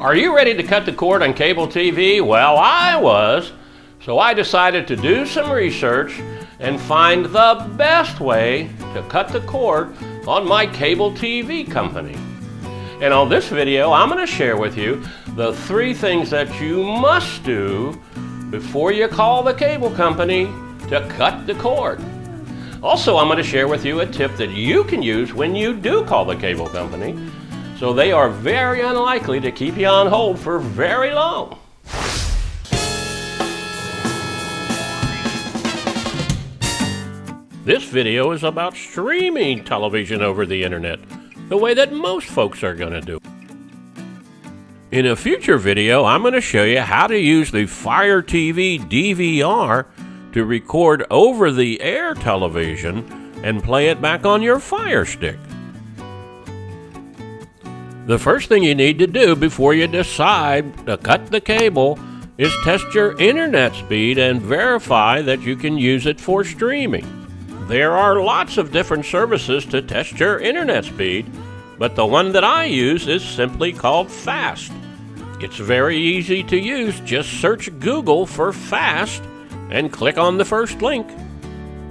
Are you ready to cut the cord on cable TV? Well, I was. So I decided to do some research and find the best way to cut the cord on my cable TV company. And on this video, I'm going to share with you the 3 things that you must do before you call the cable company to cut the cord. Also, I'm going to share with you a tip that you can use when you do call the cable company, so they are very unlikely to keep you on hold for very long. This video is about streaming television over the internet, the way that most folks are going to do. In a future video, I'm going to show you how to use the Fire TV DVR to record over-the-air television and play it back on your Firestick. The first thing you need to do before you decide to cut the cable is test your internet speed and verify that you can use it for streaming. There are lots of different services to test your internet speed, but the one that I use is simply called Fast. It's very easy to use. Just search Google for Fast and click on the first link,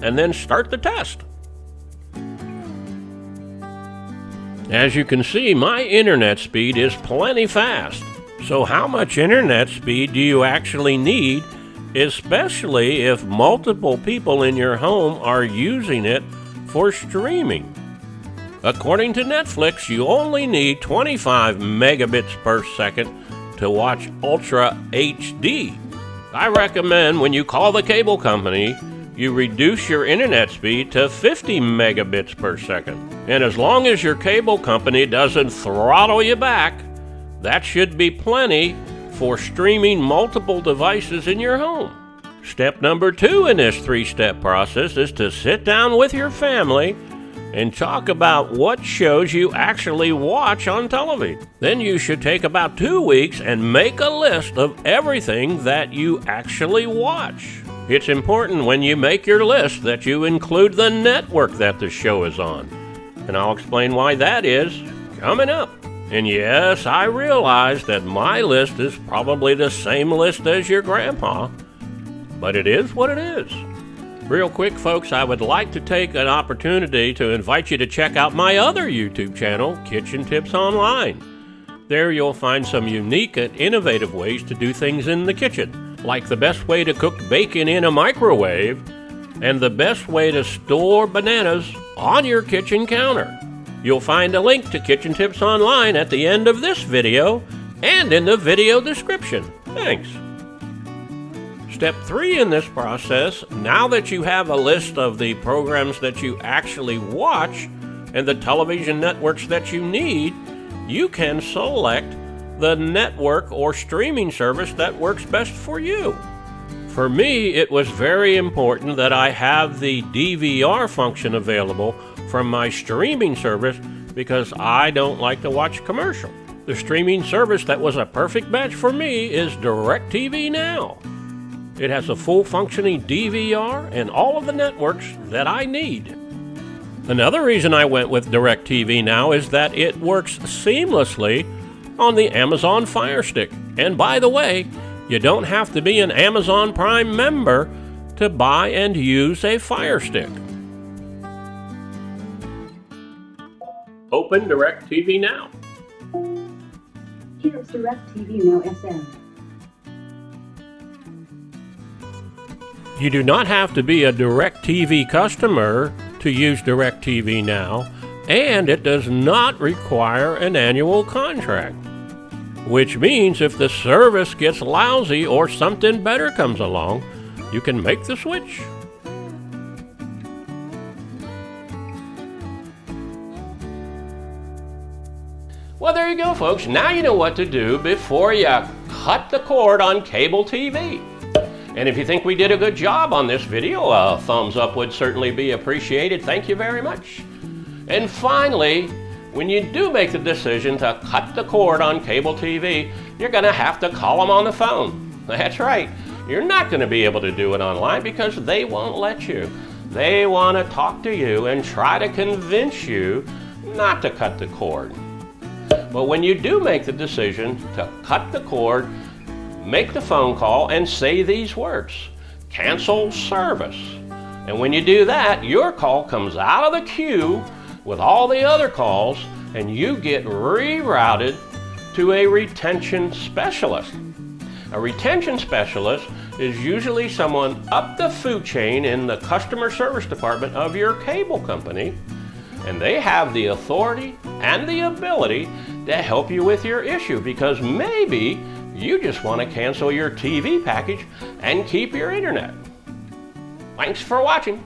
and then start the test. As you can see, my internet speed is plenty fast. So how much internet speed do you actually need, especially if multiple people in your home are using it for streaming? According to Netflix, you only need 25 megabits per second to watch Ultra HD. I recommend when you call the cable company, you reduce your internet speed to 50 megabits per second. And as long as your cable company doesn't throttle you back, that should be plenty for streaming multiple devices in your home. Step number 2 in this 3-step process is to sit down with your family and talk about what shows you actually watch on television. Then you should take about 2 weeks and make a list of everything that you actually watch. It's important when you make your list that you include the network that the show is on. And I'll explain why that is coming up. And yes, I realize that my list is probably the same list as your grandpa, but it is what it is. Real quick, folks, I would like to take an opportunity to invite you to check out my other YouTube channel, Kitchen Tips Online. There you'll find some unique and innovative ways to do things in the kitchen, like the best way to cook bacon in a microwave and the best way to store bananas on your kitchen counter. You'll find a link to Kitchen Tips Online at the end of this video and in the video description. Thanks. Step 3 in this process, now that you have a list of the programs that you actually watch and the television networks that you need, you can select the network or streaming service that works best for you. For me, it was very important that I have the DVR function available from my streaming service because I don't like to watch commercial. The streaming service that was a perfect match for me is DirecTV Now. It has a full functioning DVR and all of the networks that I need. Another reason I went with DirecTV Now is that it works seamlessly on the Amazon Firestick. And by the way, you don't have to be an Amazon Prime member to buy and use a Firestick. Open DirecTV Now. Here's DirecTV Now SM. You do not have to be a DirecTV customer to use DirecTV Now, and it does not require an annual contract. Which means if the service gets lousy or something better comes along, you can make the switch. Well, there you go, folks. Now you know what to do before you cut the cord on cable TV. And if you think we did a good job on this video, a thumbs up would certainly be appreciated. Thank you very much. And finally, when you do make the decision to cut the cord on cable TV, you're going to have to call them on the phone. That's right. You're not going to be able to do it online because they won't let you. They want to talk to you and try to convince you not to cut the cord. But when you do make the decision to cut the cord, make the phone call and say these words: cancel service. And when you do that, your call comes out of the queue with all the other calls, and you get rerouted to a retention specialist. A retention specialist is usually someone up the food chain in the customer service department of your cable company, and they have the authority and the ability to help you with your issue, because maybe you just want to cancel your TV package and keep your internet. Thanks for watching.